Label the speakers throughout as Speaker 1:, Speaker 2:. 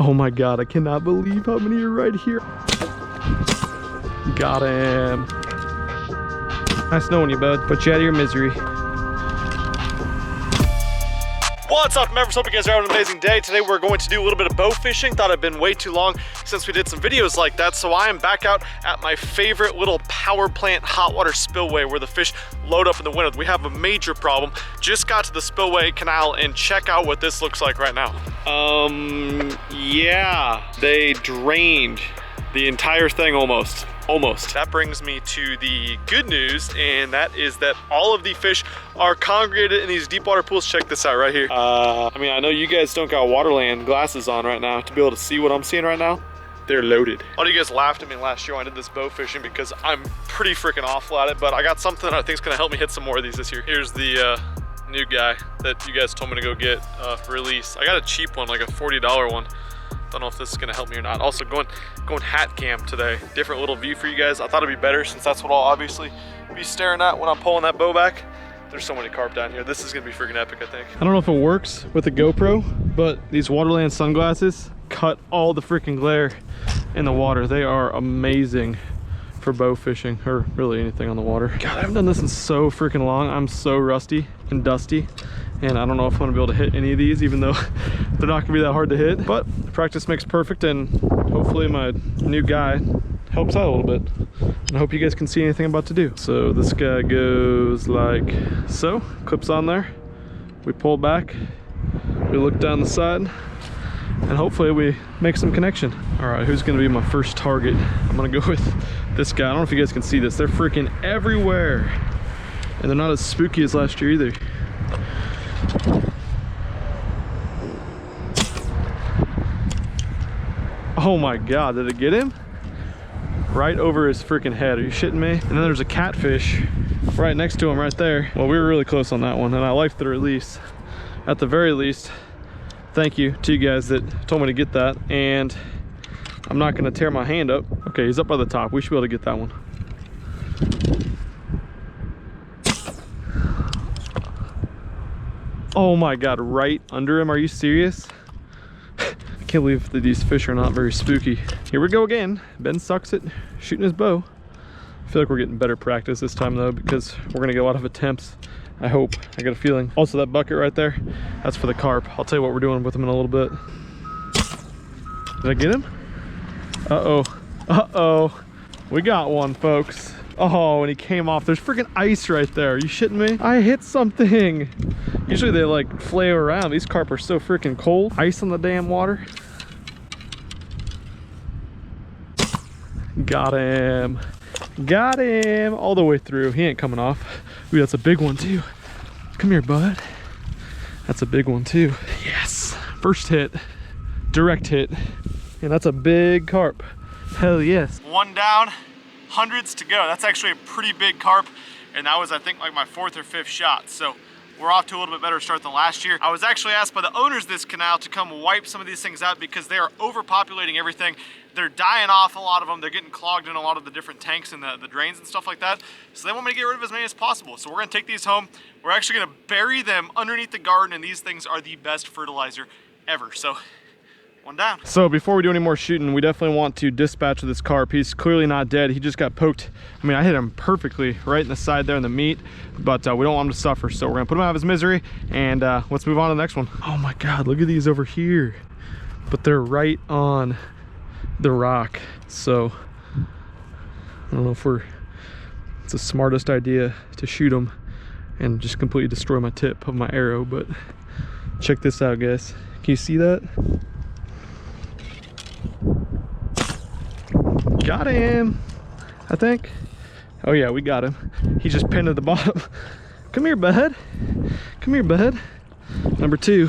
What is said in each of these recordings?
Speaker 1: Oh my God, I cannot believe how many are right here. Got him. Nice knowing you, bud. Put you out of your misery. What's up, members? Hope you guys are having an amazing day. Today we're going to do a little bit of bow fishing. Thought it'd been way too long since we did some videos like that, so I am back out at my favorite little power plant hot water spillway where the fish load up in the winter. We have a major problem. Just got to the spillway canal and check out what this looks like right now. Yeah, they drained the entire thing almost. That brings me to the good news, and that is that all of the fish are congregated in these deep water pools. Check this out right here. I mean, I know you guys don't got Waterland glasses on right now to be able to see what I'm seeing right now. They're loaded. A lot of you guys laughed at me last year when I did this bow fishing because I'm pretty freaking awful at it, but I got something that I think is gonna help me hit some more of these this year. Here's the new guy that you guys told me to go get for release. I got a cheap one, like a $40 one. Don't know if this is gonna help me or not. Also going hat cam today. Different little view for you guys. I thought it'd be better since that's what I'll obviously be staring at when I'm pulling that bow back. There's so many carp down here. This is gonna be freaking epic, I think. I don't know if it works with the GoPro, but these Waterland sunglasses cut all the freaking glare in the water. They are amazing for bow fishing, or really anything on the water. God, I haven't done this in so freaking long. I'm so rusty and dusty, and I don't know if I'm gonna be able to hit any of these, even though they're not gonna be that hard to hit. But practice makes perfect, and hopefully my new guy helps out a little bit. And I hope you guys can see anything I'm about to do. So this guy goes like so, clips on there. We pull back, we look down the side, and hopefully we make some connection. All right, who's gonna be my first target? I'm gonna go with this guy. I don't know if you guys can see this. They're freaking everywhere. And they're not as spooky as last year either. Oh my God, did it get him? Right over his freaking head. Are you shitting me? And then there's a catfish right next to him right there. Well, we were really close on that one, and I liked the release. At the very least, thank you to you guys that told me to get that, and I'm not gonna tear my hand up. Okay, he's up by the top. We should be able to get that one. Oh my God, right under him. Are you serious? I can't believe that these fish are not very spooky. Here we go again. Ben sucks at shooting his bow. I feel like we're getting better practice this time though, because we're gonna get a lot of attempts. I hope. I got a feeling. Also, that bucket right there, that's for the carp. I'll tell you what we're doing with them in a little bit. Did I get him? Uh-oh. Uh-oh. We got one, folks. Oh, and he came off. There's freaking ice right there. Are you shitting me? I hit something. Usually they like flail around. These carp are so freaking cold. Ice on the damn water. Got him. Got him. All the way through. He ain't coming off. Ooh, that's a big one too. Come here, bud. That's a big one too. Yes. First hit. Direct hit. And that's a big carp. Hell yes. One down. Hundreds to go. That's actually a pretty big carp, and that was, I think, like my 4th or 5th shot. So we're off to a little bit better start than last year. I was actually asked by the owners of this canal to come wipe some of these things out because they are overpopulating everything. They're dying off, a lot of them. They're getting clogged in a lot of the different tanks and the drains and stuff like that. So they want me to get rid of as many as possible. So we're gonna take these home. We're actually gonna bury them underneath the garden, and these things are the best fertilizer ever. So one down. So before we do any more shooting, we definitely want to dispatch this carp. He's clearly not dead. He just got poked. I mean, I hit him perfectly right in the side there in the meat, but we don't want him to suffer. So we're gonna put him out of his misery, and let's move on to the next one. Oh my God, look at these over here. But they're right on the rock. So I don't know if it's the smartest idea to shoot them and just completely destroy my tip of my arrow, but check this out, guys. Can you see that? Got him, I think. Oh yeah, we got him. He just pinned at the bottom. Come here, bud. Come here, bud. Number two.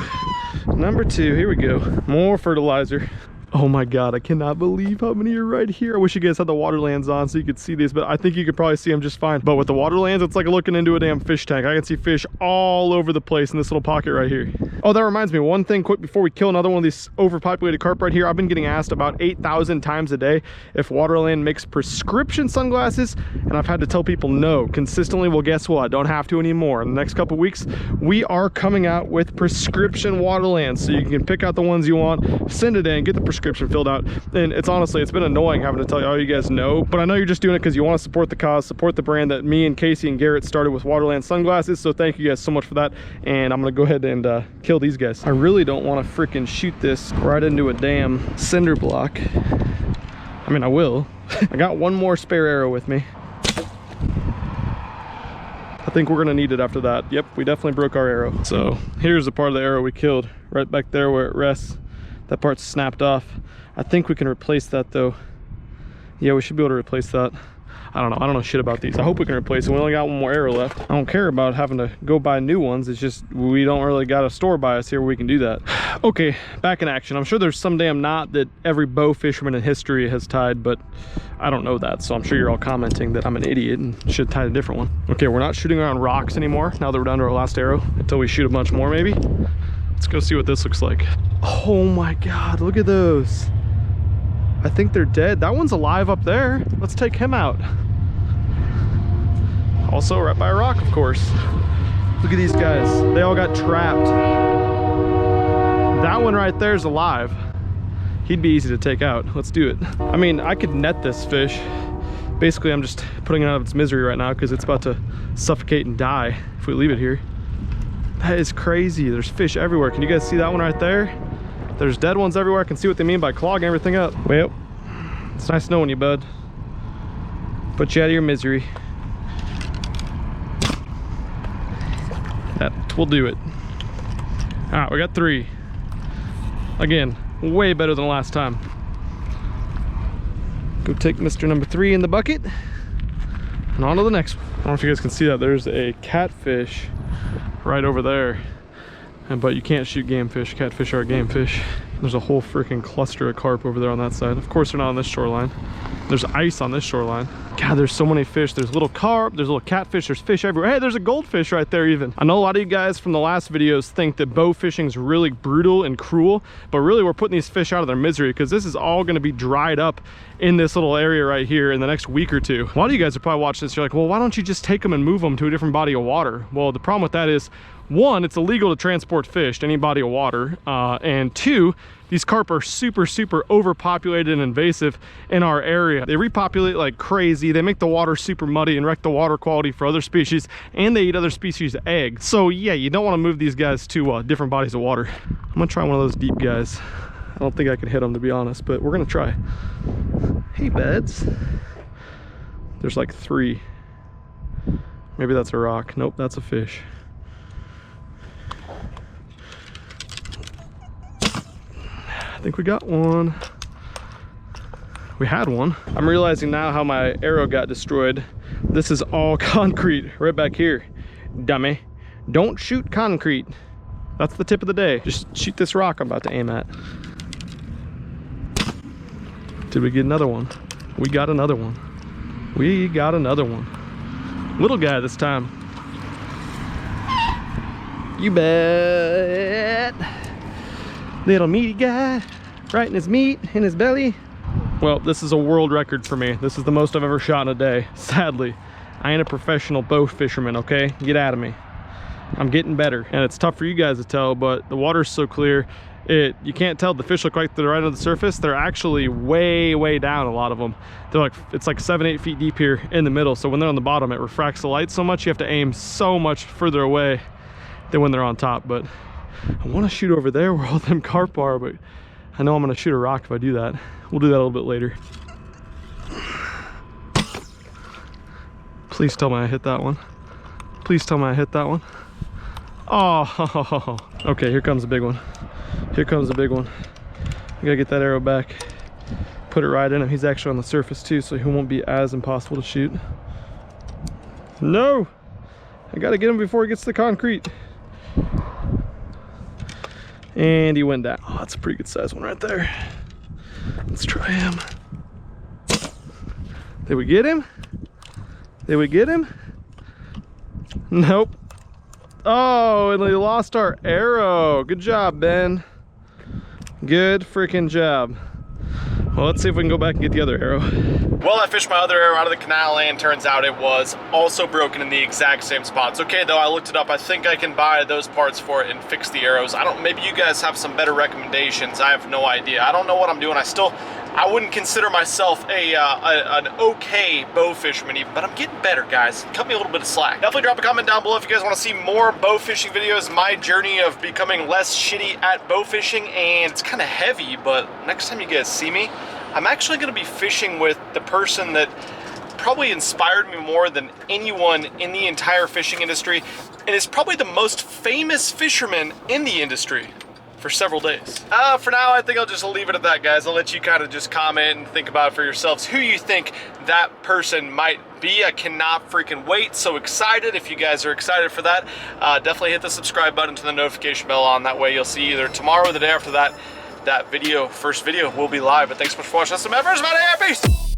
Speaker 1: Number two, here we go. More fertilizer. Oh my God, I cannot believe how many are right here. I wish you guys had the water lands on so you could see these, but I think you could probably see them just fine. But with the water lands, it's like looking into a damn fish tank. I can see fish all over the place in this little pocket right here. Oh, that reminds me, one thing quick before we kill another one of these overpopulated carp right here. I've been getting asked about 8,000 times a day if Waterland makes prescription sunglasses, and I've had to tell people no consistently. Well, guess what? Don't have to anymore. In the next couple weeks, we are coming out with prescription Waterlands, so you can pick out the ones you want, send it in, get the prescription filled out. And it's honestly, it's been annoying having to tell you all you guys no, but I know you're just doing it because you want to support the cause, support the brand that me and Casey and Garrett started with Waterland sunglasses. So thank you guys so much for that. And I'm gonna go ahead and kill these guys. I really don't want to freaking shoot this right into a damn cinder block. I mean, I will. I got one more spare arrow with me. I think we're gonna need it after that. Yep, we definitely broke our arrow. So here's the part of the arrow we killed, right back there where it rests. That part's snapped off. I think we can replace that though. Yeah, we should be able to replace that. I don't know shit about these. I hope we can replace it. We only got one more arrow left. I don't care about having to go buy new ones. It's just we don't really got a store by us here where we can do that. Okay, back in action. I'm sure there's some damn knot that every bow fisherman in history has tied, but I don't know that. So I'm sure you're all commenting that I'm an idiot and should tie a different one. Okay, we're not shooting around rocks anymore now that we're down to our last arrow, until we shoot a bunch more maybe. Let's go see what this looks like. Oh my God, look at those. I think they're dead. That one's alive up there. Let's take him out. Also right by a rock, of course. Look at these guys. They all got trapped. That one right there is alive. He'd be easy to take out. Let's do it. I mean, I could net this fish. Basically, I'm just putting it out of its misery right now because it's about to suffocate and die if we leave it here. That is crazy. There's fish everywhere. Can you guys see that one right there? There's dead ones everywhere. I can see what they mean by clogging everything up. Well, it's nice knowing you, bud. Put you out of your misery. That will do it. All right, we got 3. Again, way better than last time. Go take Mr. number 3 in the bucket and on to the next one. I don't know if you guys can see that. There's a catfish right over there. But you can't shoot game fish. Catfish are game fish. There's a whole freaking cluster of carp over there on that side. Of course they're not on this shoreline. There's ice on this shoreline. God, there's so many fish. There's little carp, there's little catfish, there's fish everywhere. Hey, there's a goldfish right there even. I know a lot of you guys from the last videos think that bow fishing is really brutal and cruel, but really we're putting these fish out of their misery because this is all gonna be dried up in this little area right here in the next week or two. A lot of you guys are probably watching this, you're like, well, why don't you just take them and move them to a different body of water? Well, the problem with that is, 1, it's illegal to transport fish to any body of water, and 2, these carp are super overpopulated and invasive in our area. They repopulate like crazy. They make the water super muddy and wreck the water quality for other species, and they eat other species' eggs. So yeah, you don't want to move these guys to different bodies of water. I'm gonna try one of those deep guys. I don't think I can hit them, to be honest, but we're gonna try. Hey, beds. There's like 3. Maybe that's a rock. Nope, that's a fish. I think we got one. We had one. I'm realizing now how my arrow got destroyed. This is all concrete right back here. Dummy. Don't shoot concrete. That's the tip of the day. Just shoot this rock I'm about to aim at. Did we get another one? We got another one. We got another one. Little guy this time. You bet. Little meaty guy, right in his meat, in his belly. Well, this is a world record for me. This is the most I've ever shot in a day. Sadly, I ain't a professional bow fisherman, okay? Get out of me. I'm getting better. And it's tough for you guys to tell, but the water's so clear, you can't tell. The fish look like they're right on the surface. They're actually way down, a lot of them. They're like, it's like 7-8 feet deep here in the middle. So when they're on the bottom, it refracts the light so much, you have to aim so much further away than when they're on top. But I want to shoot over there where all them carp are, but I know I'm going to shoot a rock if I do that. We'll do that a little bit later. Please tell me I hit that one. Please tell me I hit that one. Oh, okay, here comes the big one. Here comes the big one. I gotta get that arrow back. Put it right in him. He's actually on the surface too, so he won't be as impossible to shoot. No! I gotta get him before he gets to the concrete. And he went down. Oh, that's a pretty good size one right there. Let's try him. Did we get him? Did we get him? Nope. Oh, and we lost our arrow. Good job, Ben. Good freaking job. Well, let's see if we can go back and get the other arrow. Well, I fished my other arrow out of the canal and turns out it was also broken in the exact same spot. It's okay though, I looked it up. I think I can buy those parts for it and fix the arrows. Maybe you guys have some better recommendations. I have no idea. I don't know what I'm doing. I wouldn't consider myself an okay bow fisherman even, but I'm getting better, guys. Cut me a little bit of slack. Definitely drop a comment down below if you guys want to see more bow fishing videos, my journey of becoming less shitty at bow fishing. And it's kind of heavy, but next time you guys see me, I'm actually going to be fishing with the person that probably inspired me more than anyone in the entire fishing industry, and is probably the most famous fisherman in the industry for several days. For now, I think I'll just leave it at that, guys. I'll let you kind of just comment and think about it for yourselves who you think that person might be. I cannot freaking wait. So excited. If you guys are excited for that, definitely hit the subscribe button, to the notification bell on. That way you'll see either tomorrow or the day after that, that video, first video will be live. But thanks so much for watching. That's some efforts, man. Peace.